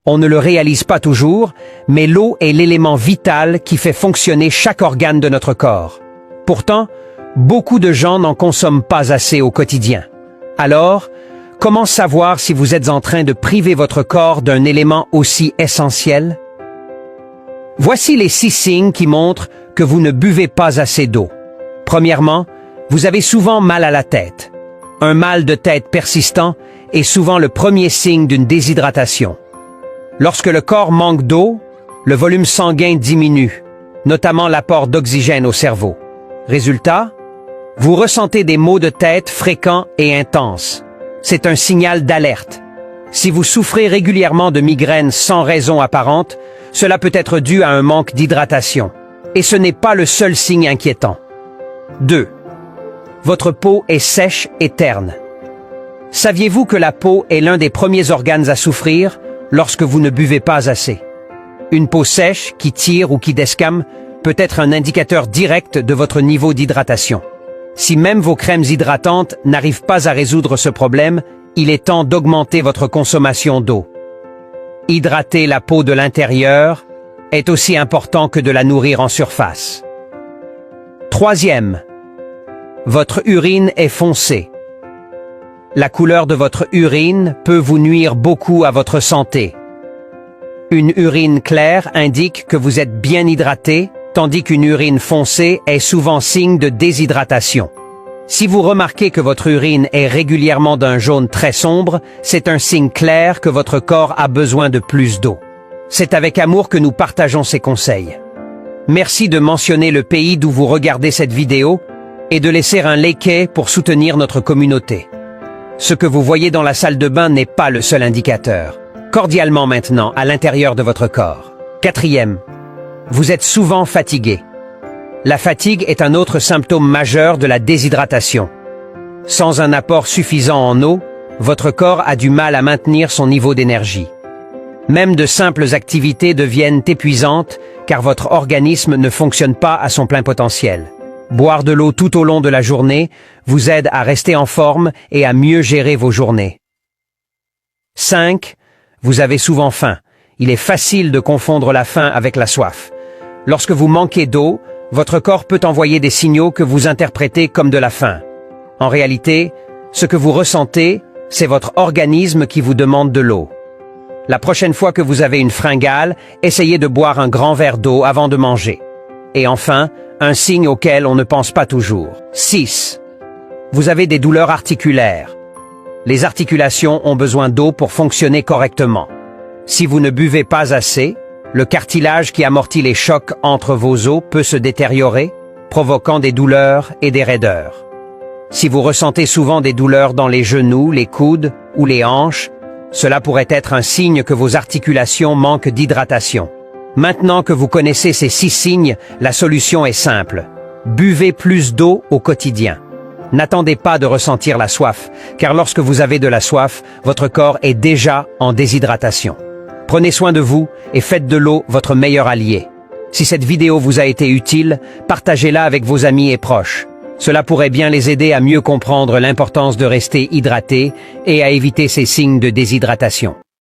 On ne le réalise pas toujours, mais l'eau est l'élément vital qui fait fonctionner chaque organe de notre corps. Pourtant, beaucoup de gens n'en consomment pas assez au quotidien. Alors, comment savoir si vous êtes en train de priver votre corps d'un élément aussi essentiel? Voici les 6 signes qui montrent que vous ne buvez pas assez d'eau. Premièrement, vous avez souvent mal à la tête. Un mal de tête persistant est souvent le premier signe d'une déshydratation. Lorsque le corps manque d'eau, le volume sanguin diminue, notamment l'apport d'oxygène au cerveau. Résultat, vous ressentez des maux de tête fréquents et intenses. C'est un signal d'alerte. Si vous souffrez régulièrement de migraines sans raison apparente, cela peut être dû à un manque d'hydratation. Et ce n'est pas le seul signe inquiétant. 2. Votre peau est sèche et terne. Saviez-vous que la peau est l'un des premiers organes à souffrir lorsque vous ne buvez pas assez? Une peau sèche, qui tire ou qui descame, peut être un indicateur direct de votre niveau d'hydratation. Si même vos crèmes hydratantes n'arrivent pas à résoudre ce problème, il est temps d'augmenter votre consommation d'eau. Hydrater la peau de l'intérieur est aussi important que de la nourrir en surface. 3e, votre urine est foncée. La couleur de votre urine peut vous nuire beaucoup à votre santé. Une urine claire indique que vous êtes bien hydraté, tandis qu'une urine foncée est souvent signe de déshydratation. Si vous remarquez que votre urine est régulièrement d'un jaune très sombre, c'est un signe clair que votre corps a besoin de plus d'eau. C'est avec amour que nous partageons ces conseils. Merci de mentionner le pays d'où vous regardez cette vidéo et de laisser un liké pour soutenir notre communauté. Ce que vous voyez dans la salle de bain n'est pas le seul indicateur. Cordialement maintenant, à l'intérieur de votre corps. 4e, vous êtes souvent fatigué. La fatigue est un autre symptôme majeur de la déshydratation. Sans un apport suffisant en eau, votre corps a du mal à maintenir son niveau d'énergie. Même de simples activités deviennent épuisantes car votre organisme ne fonctionne pas à son plein potentiel. Boire de l'eau tout au long de la journée vous aide à rester en forme et à mieux gérer vos journées. 5. Vous avez souvent faim. Il est facile de confondre la faim avec la soif. Lorsque vous manquez d'eau, votre corps peut envoyer des signaux que vous interprétez comme de la faim. En réalité, ce que vous ressentez, c'est votre organisme qui vous demande de l'eau. La prochaine fois que vous avez une fringale, essayez de boire un grand verre d'eau avant de manger. Et enfin, un signe auquel on ne pense pas toujours. 6. Vous avez des douleurs articulaires. Les articulations ont besoin d'eau pour fonctionner correctement. Si vous ne buvez pas assez, le cartilage qui amortit les chocs entre vos os peut se détériorer, provoquant des douleurs et des raideurs. Si vous ressentez souvent des douleurs dans les genoux, les coudes ou les hanches, cela pourrait être un signe que vos articulations manquent d'hydratation. Maintenant que vous connaissez ces 6 signes, la solution est simple. Buvez plus d'eau au quotidien. N'attendez pas de ressentir la soif, car lorsque vous avez de la soif, votre corps est déjà en déshydratation. Prenez soin de vous et faites de l'eau votre meilleur allié. Si cette vidéo vous a été utile, partagez-la avec vos amis et proches. Cela pourrait bien les aider à mieux comprendre l'importance de rester hydraté et à éviter ces signes de déshydratation.